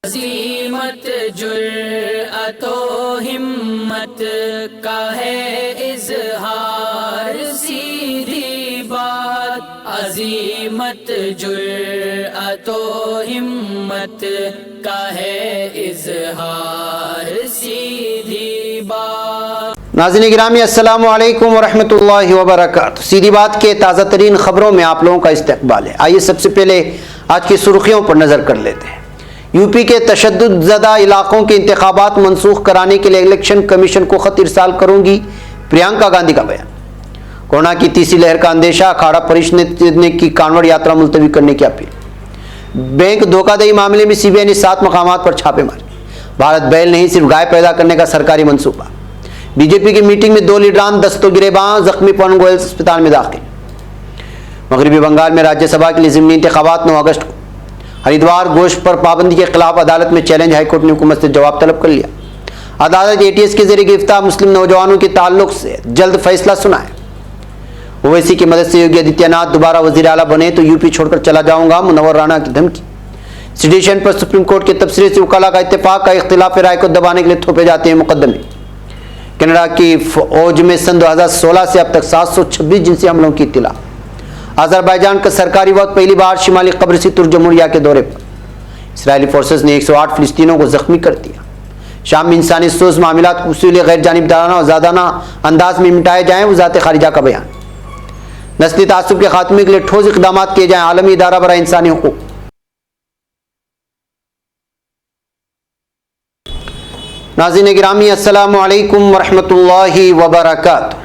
अज़ीमत जुर्अतो हिम्मत का है इज़हार, सीधी बात। अज़ीमत जुर्अतो हिम्मत का है इज़हार, सीधी बात। नाज़रीन गिरामी अस्सलामु अलैकुम वरहमतुल्लाहि वबरकातुहू। सीधी बात के ताज़ा तरीन खबरों में आप लोगों का इस्तकबाल है। आइए सबसे पहले आज की सुर्खियों पर नज़र कर लेते हैं। यूपी के तशद्दुद इलाकों के इंतखाबात मनसूख कराने के लिए इलेक्शन कमीशन को खत इरसाल करूंगी, प्रियंका गांधी का बयान। कोरोना की तीसरी लहर का अंदेशा, अखाड़ा परिषद ने की कांवड़ यात्रा मुलतवी करने की अपील। बैंक धोखाधड़ी मामले में सीबीआई ने 7 मकामात पर छापे मारे। भारत बैल नहीं सिर्फ गाय पैदा करने का सरकारी मंसूबा। बीजेपी की मीटिंग में 2 लीडरान दस्तों गिरेबां, जख्मी पवन गोयल अस्पताल में दाखिल। मगरबी बंगाल में राज्यसभा के लिए ज़िमनी इंतखाबात 9 अगस्त को। हरिद्वार गोश्त पर पाबंदी के खिलाफ अदालत में चैलेंज, हाईकोर्ट ने हुकूमत से जवाब तलब कर लिया। अदालत एटीएस के जरिए गिरफ्तार मुस्लिम नौजवानों के ताल्लुक से जल्द फैसला सुनाए। ओवैसी की मदद से योगी आदित्यनाथ दोबारा वजीर आला बने तो यूपी छोड़कर चला जाऊंगा, मुनव्वर राणा की धमकी। सिटीजन पर सुप्रीम कोर्ट के तबसरे से वकाला का इत्तेफाक का इख्तिलाफ राय को दबाने के लिए थोपे जाते हैं मुकदमे। कनाडा की फौज में सन 2016 से अब तक 726 जिनसी हमलों की इत्तला। अजरबैजान का सरकारी वक्त पहली बार शिमाली कब्र से तुर्क-जमहूरिया के दौरे पर। इसराइली फोर्सेस ने 108 फिलिस्तीनों को जख्मी कर दिया। शाम में इंसानी सोच मामला को उसूल गैर जानिबदाराना और ज़ादाना अंदाज में मिटाए जाएं, वज़ारत खारिजा का बयान। नस्ली तासुब के खात्मे के लिए ठोस इक़दाम किए जाएं, आलमी इदारा बराए इंसानी हुकूक। नाज़रीन गिरामी अस्सलामु अलैकुम वरहमतुल्लाहि वबरकातुहू।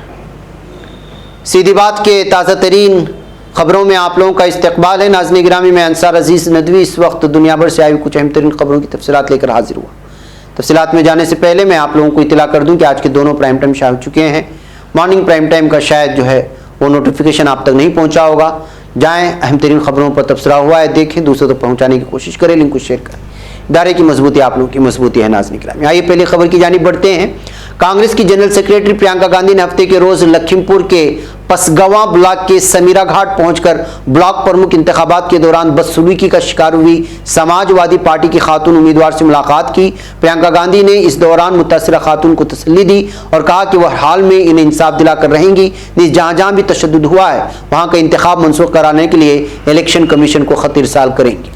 सीधी बात के ताज़ा तरीन खबरों में आप लोगों का इस्तकबाल है। नाज़रीन गिरामी, मैं अंसार अजीज़ नदवी इस वक्त दुनिया भर से आई कुछ अहम तरीन खबरों की तफसीलात लेकर हाजिर हुआ। तफसीलात में जाने से पहले मैं आप लोगों को इतला कर दूं कि आज के दोनों प्राइम टाइम शामिल हो चुके हैं। मॉर्निंग प्राइम टाइम का शायद जो है वो नोटिफिकेशन आप तक नहीं पहुँचा होगा। जाएँ, अहम तरीन खबरों पर तबसरा हुआ है, देखें, दूसरों तक पहुँचाने की कोशिश करें, लिंक को शेयर करें। इदारे की मजबूती आप लोगों की मजबूती है। नाज़रीन गिरामी, आइए पहले खबर की जानिब बढ़ते हैं। कांग्रेस की जनरल सेक्रेटरी प्रियंका गांधी ने हफ्ते के रोज लखीमपुर के पसगवां ब्लॉक के समीरा घाट पहुंचकर ब्लॉक प्रमुख इंतखाबात के दौरान बदसलूकी का शिकार हुई समाजवादी पार्टी की खातून उम्मीदवार से मुलाकात की। प्रियंका गांधी ने इस दौरान मुतासिरा खातून को तसल्ली दी और कहा कि वह हाल में इन्हें इंसाफ दिलाकर रहेंगी। जहां जहां भी तशद्दुद हुआ है वहां का इंतखाब मनसूख कराने के लिए इलेक्शन कमीशन को खत इरसाल करेंगी।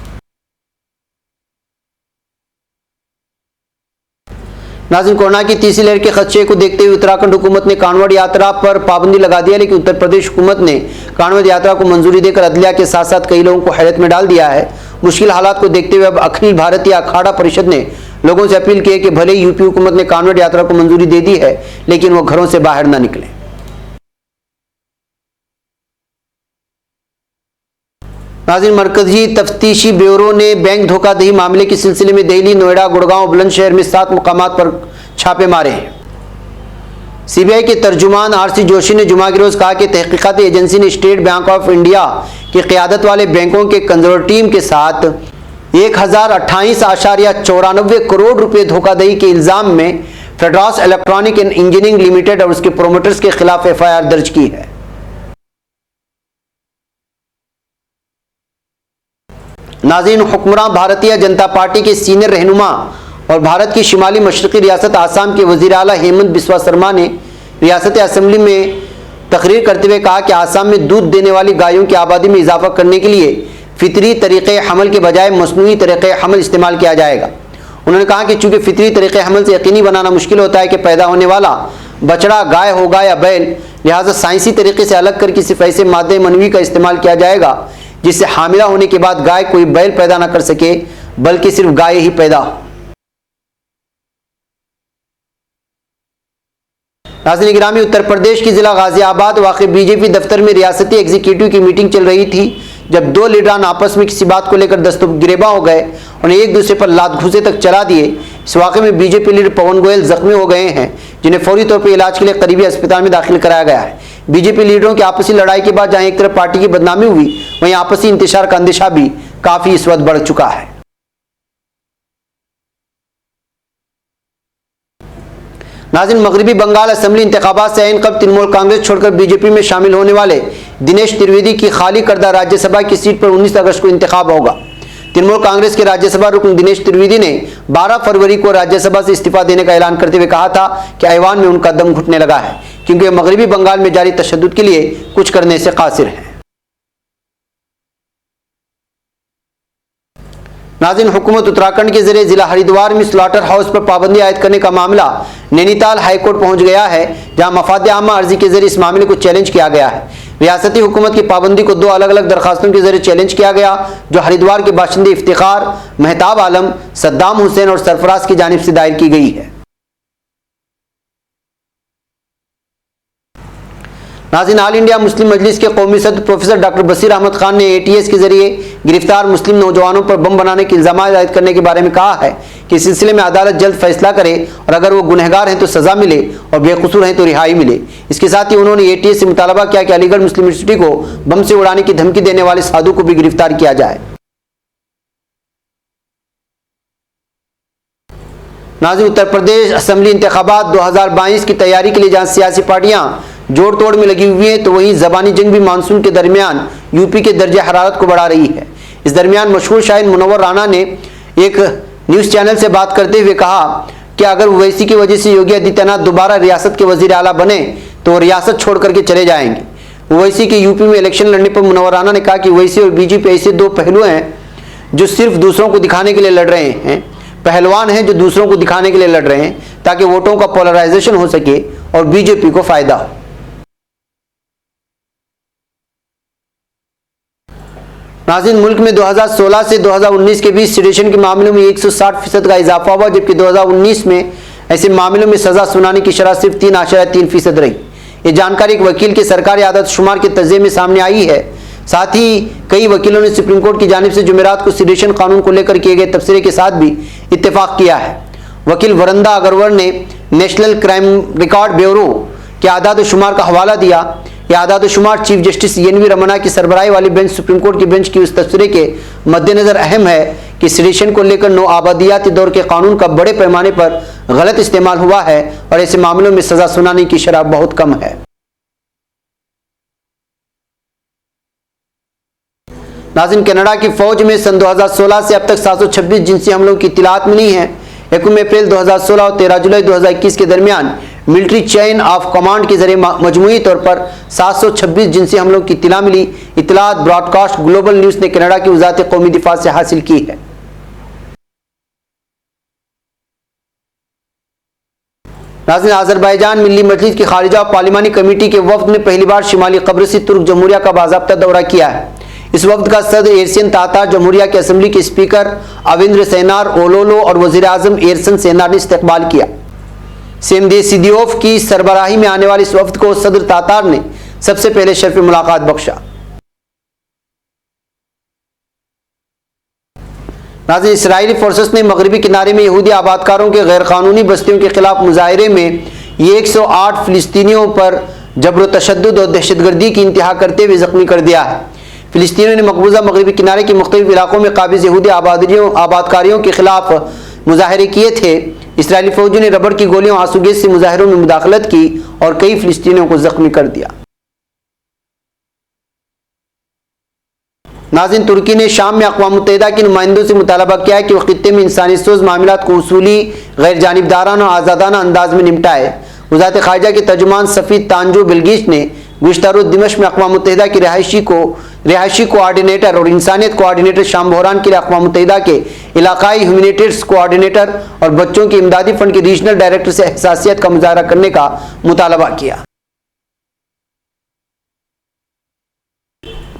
नाज़रीन, कोरोना की तीसरी लहर के खदशे को देखते हुए उत्तराखंड हुकूमत ने कांवड़ यात्रा पर पाबंदी लगा दिया, लेकिन उत्तर प्रदेश हुकूमत ने कांवड़ यात्रा को मंजूरी देकर अदलिया के साथ साथ कई लोगों को हैरत में डाल दिया है। मुश्किल हालात को देखते हुए अब अखिल भारतीय अखाड़ा परिषद ने लोगों से अपील की है कि भले यूपी हुकूमत ने कांवड़ यात्रा को मंजूरी दे दी है, लेकिन वो घरों से बाहर न निकले। नाज़रीन, मरकजी तफ्तीशी ब्यूरो ने बैंक धोखाधड़ी मामले के सिलसिले में दिल्ली, नोएडा, गुड़गांव, बुलंदशहर में 7 मकामात पर छापे मारे हैं। सीबीआई के तर्जुमान आरसी जोशी ने जुमा के रोज कहा कि तहकीकाती एजेंसी ने स्टेट बैंक ऑफ इंडिया की क़यादत वाले बैंकों के कंट्रोल टीम के साथ 1028.94 करोड़ रुपए धोखाधड़ी के इल्जाम में फेडरस इलेक्ट्रॉनिक एंड इंजीनियरिंग लिमिटेड और उसके प्रोमोटर्स के खिलाफ FIR दर्ज की है। नाज़रीन, हुक्मरान भारतीय जनता पार्टी के सीनियर रहनुमा और भारत की शिमाली मशरक़ी रियासत आसाम के वज़ीर आला हेमंत बिस्वा शर्मा ने रियासत असेंबली में तकरीर करते हुए कहा कि आसाम में दूध देने वाली गायों की आबादी में इजाफा करने के लिए फितरी तरीक़े हमल के बजाय मसनूई तरीक़े हमल इस्तेमाल किया जाएगा। उन्होंने कहा कि चूँकि फितरी तरीक़े हमल से यकीनी बनाना मुश्किल होता है कि पैदा होने वाला बछड़ा गाय होगा या बैल, लिहाजा साइंसी तरीके से अलग करके सिर्फ ऐसे मादे मनवी का इस्तेमाल किया जाएगा जिससे हामिला होने के बाद गाय कोई बैल पैदा न कर सके, बल्कि सिर्फ गाय ही पैदा हो। नाज़रीन गिरामी, उत्तर प्रदेश की जिला गाजियाबाद वाक़ बीजेपी दफ्तर में रियासती एग्जीक्यूटिव की मीटिंग चल रही थी, जब 2 लीडरान आपस में किसी बात को लेकर दस्तगिरेबां हो गए, उन्हें एक दूसरे पर लात घूसे तक चला दिए। इस वाक़े में बीजेपी लीडर पवन गोयल जख्मी हो गए हैं, जिन्हें फौरी तौर पर इलाज के लिए करीबी अस्पताल में दाखिल कराया गया है। बीजेपी लीडरों की आपसी लड़ाई के बाद जहां एक तरफ पार्टी की बदनामी हुई, वहीं आपसी इंतशार का अंदेशा भी काफी इस वक्त बढ़ चुका है। नाज़रीन, मगरबी बंगाल असेंबली इंतखाबात से कब तृणमूल कांग्रेस छोड़कर बीजेपी में शामिल होने वाले दिनेश त्रिवेदी की खाली करदा राज्यसभा की सीट पर 19 अगस्त को इंतखाब होगा। तृणमूल कांग्रेस के राज्यसभा रुकन दिनेश त्रिवेदी ने 12 फरवरी को राज्यसभा से इस्तीफा देने का ऐलान करते हुए कहा था कि ऐवान में उनका दम घुटने लगा है क्योंकि वे मगरबी बंगाल में जारी तशद्दुद के लिए कुछ करने से कासिर हैं। नाज़रीन, हुकूमत उत्तराखंड के जरिए जिला हरिद्वार में स्लॉटर हाउस पर पाबंदी आयद करने का मामला नैनीताल हाईकोर्ट पहुंच गया है, जहां मफाद आमा अर्जी के जरिए इस मामले को चैलेंज किया गया है। रियासती हुकूमत की पाबंदी को 2 अलग अलग दरखास्तों के जरिए चैलेंज किया गया, जो हरिद्वार के बाशिंदे इफ्तिखार, महताब आलम, सद्दाम हुसैन और सरफराज की जानिब से दायर की गई है। नाज़रीन, ऑल इंडिया मुस्लिम मजलिस के कौमी सदर प्रोफेसर डॉक्टर बशीर अहमद खान ने ATS के जरिए गिरफ्तार मुस्लिम नौजवानों पर बम बनाने के इल्जाम आयद करने के बारे में कहा है कि इस सिलसिले में अदालत जल्द फैसला करे और अगर वो गुनहगार हैं तो सजा मिले और बेकसूर हैं तो रिहाई मिले। इसके साथ ही उन्होंने ATS से मुतालबा किया कि अलीगढ़ मुस्लिम यूनिवर्सिटी को बम से उड़ाने की धमकी देने वाले साधु को भी गिरफ्तार किया जाए। नाज़रीन, उत्तर प्रदेश असेंबली इंतखाबात 2022 की तैयारी के लिए जहां सियासी पार्टियां जोड़ तोड़ में लगी हुई है, तो वहीं ज़बानी जंग भी मानसून के दरमियान यूपी के दर्जे हरारत को बढ़ा रही है। इस दरमियान मशहूर शायर मुनव्वर राना ने एक न्यूज़ चैनल से बात करते हुए कहा कि अगर ओवैसी की वजह से योगी आदित्यनाथ दोबारा रियासत के वजीर आला बने तो रियासत छोड़ करके चले जाएंगे। ओवैसी के यूपी में इलेक्शन लड़ने पर मुनव्वर राना ने कहा कि ओवैसी और BJP ऐसे 2 पहलू हैं जो सिर्फ दूसरों को दिखाने के लिए लड़ रहे हैं, पहलवान हैं जो दूसरों को दिखाने के लिए लड़ रहे हैं ताकि वोटों का पोलराइजेशन हो सके और BJP को फायदा हो। नाज़रीन, मुल्क में 2016 से 2019 के बीच सेडिशन के मामलों में 160% का इजाफा हुआ, जबकि 2019 में ऐसे मामलों में सजा सुनाने की शरह सिर्फ 3.3% रही। ये जानकारी एक वकील के सरकारी आदत शुमार के तर्जे में सामने आई है। साथ ही कई वकीलों ने सुप्रीम कोर्ट की जानिब से जुमेरात को सेडिशन कानून को लेकर किए गए तबसरे के साथ भी इत्तेफाक किया है। वकील वरंदा अग्रवाल ने नेशनल क्राइम रिकॉर्ड ब्यूरो के आदाद शुमार का हवाला दिया। यह आदाद शुमार चीफ जस्टिस NV रमन्ना की सरबराही वाली बेंच सुप्रीम कोर्ट की बेंच की उस तबसरे के मद्देनजर अहम है कि सेडिशन को लेकर नो आबादियाती दौर के कानून का बड़े पैमाने पर गलत इस्तेमाल हुआ है और ऐसे मामलों में सजा सुनाने की शरह बहुत कम है। नाज़रीन, कनाडा की फौज में सन 2016 से अब तक 726 जिनसी हमलों की इत्तलात मिली हैं। 1 अप्रैल 2016 और 13 जुलाई 2021 के दरमियान मिलिट्री चेन ऑफ कमांड के जरिए मजमूई तौर पर 726 जिनसी हमलों की इत्तला मिली। इत्तलात ब्रॉडकास्ट ग्लोबल न्यूज़ ने कनाडा की वज़ारत कौमी दिफा से हासिल की है। नाज़रीन, अज़रबैजान मिल्ली मजलिस की खारिजा और पार्लिमानी कमेटी के वफ्द ने पहली बार शिमाली कब्रसी तुर्क जमहूरिया का बाज़ाब्ता दौरा किया है। इस वफ्द का सदर एरसन तातार जमहूरिया के असम्बली के स्पीकर अविंद्र सेनार ओलोलो और वज़ीर आज़म एरसन सेनार ने इस्तकबाल किया। सेमदेसिदियोफ की सरबराही में आने वाले इस वफ्द को सदर तातार ने सबसे पहले शर्फ मुलाकात बख्शा। नाज़रीन, इसराइली फोर्सेस ने मगरबी किनारे में यहूदी आबादकारों के गैर कानूनी बस्तियों के खिलाफ मुजाहरे में ये 108 फिलिस्तीनियों पर जबर तशद्दुद और दहशतगर्दी की इंतहा करते हुए जख्मी कर दिया है। फिलिस्तीनियों ने मकबूजा मगरबी किनारे के मुख्तलिफ इलाकों में काबिज यहूदी आबादकारियों के खिलाफ मुजाहरे किए थे। इसराइली फौजियों ने रबड़ की गोलियों और आंसू गैस से मुजाहरों में मुदाखलत की और कई फिलिस्तीनियों को जख्मी कर दिया। नाज़रीन, तुर्की ने शाम में अक़वाम मुत्तहिदा के नुमाइंदों से मुतालबा किया है कि वह खित्ते में इंसानी सोज मामलात को उसूली, गैर जानिबदाराना और आज़ादाना अंदाज में निपटाए। वज़ारत ख़ारिजा के तर्जुमान सफ़ीद तांजो बिल्गिश ने गुज़श्ता रोज़ दिमश्क में अक़वाम मुत्तहिदा के रिहायशी कोऑर्डिनेटर और इंसानियत कोऑर्डिनेटर शाम बहरान के लिए अक़वाम मुत्तहिदा के इलाकाई ह्यूमैनिटेरियंस कोऑर्डिनेटर और बच्चों के इमदादी फंड के रीजनल डायरेक्टर से हसासियत का मुजाहरा करने का मुतालबा किया।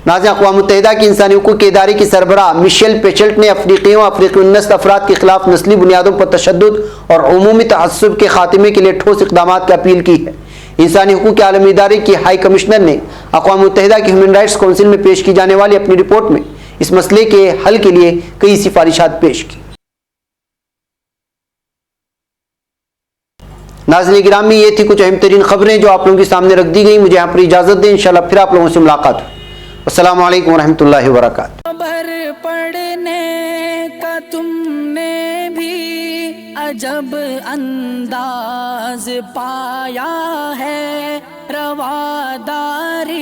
नाज़रीन, अक़वाम मुत्तहिदा की इंसानी हुकूक़ के इदारे की सरबराह मिशेल बेचेलेट ने अफ्रीकियों अफ्रीकी नस्ल अफराद के खिलाफ नस्ली बुनियादों पर तशद्दुद और उमूमी तअस्सुब के खात्मे के लिए ठोस इक़दाम की अपील की है। इंसानी हुकूक़ के आलमी इदारे की हाई कमिश्नर ने अक़वाम मुत्तहिदा की ह्यूमन राइट्स काउंसिल में पेश की जाने वाली अपनी रिपोर्ट में इस मसले के हल के लिए कई सिफारिशात पेश की। नाज़रीन गिरामी, ये थी कुछ अहम तरीन खबरें जो आप लोगों के सामने रख दी गई। मुझे यहाँ पर इजाज़त दें, इंशाल्लाह फिर आप लोगों से मुलाकात हो। अस्सलामु अलैकुम वरहमतुल्लाहि वबरकातुहू। खबर पढ़ने का तुमने भी अजब अंदाज पाया है, रवादारी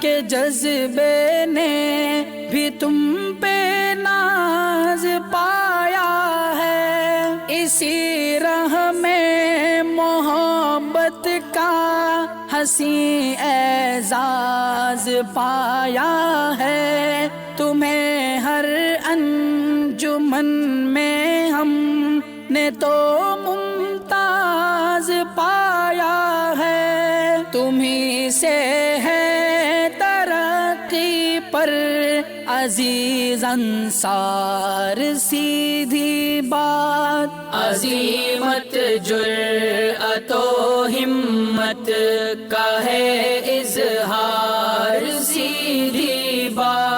के जज्बे ने भी तुम पे ना इसी राह में मोहब्बत का हंसी एजाज पाया है। तुम्हें हर अंजुमन में हमने तो मुमताज पाया है। तुम्ही से है तरक्की पर अजीज अंसार सीधी बात। अजीमत जुर्अतो हिम्मत का है इजहार सीधी बात।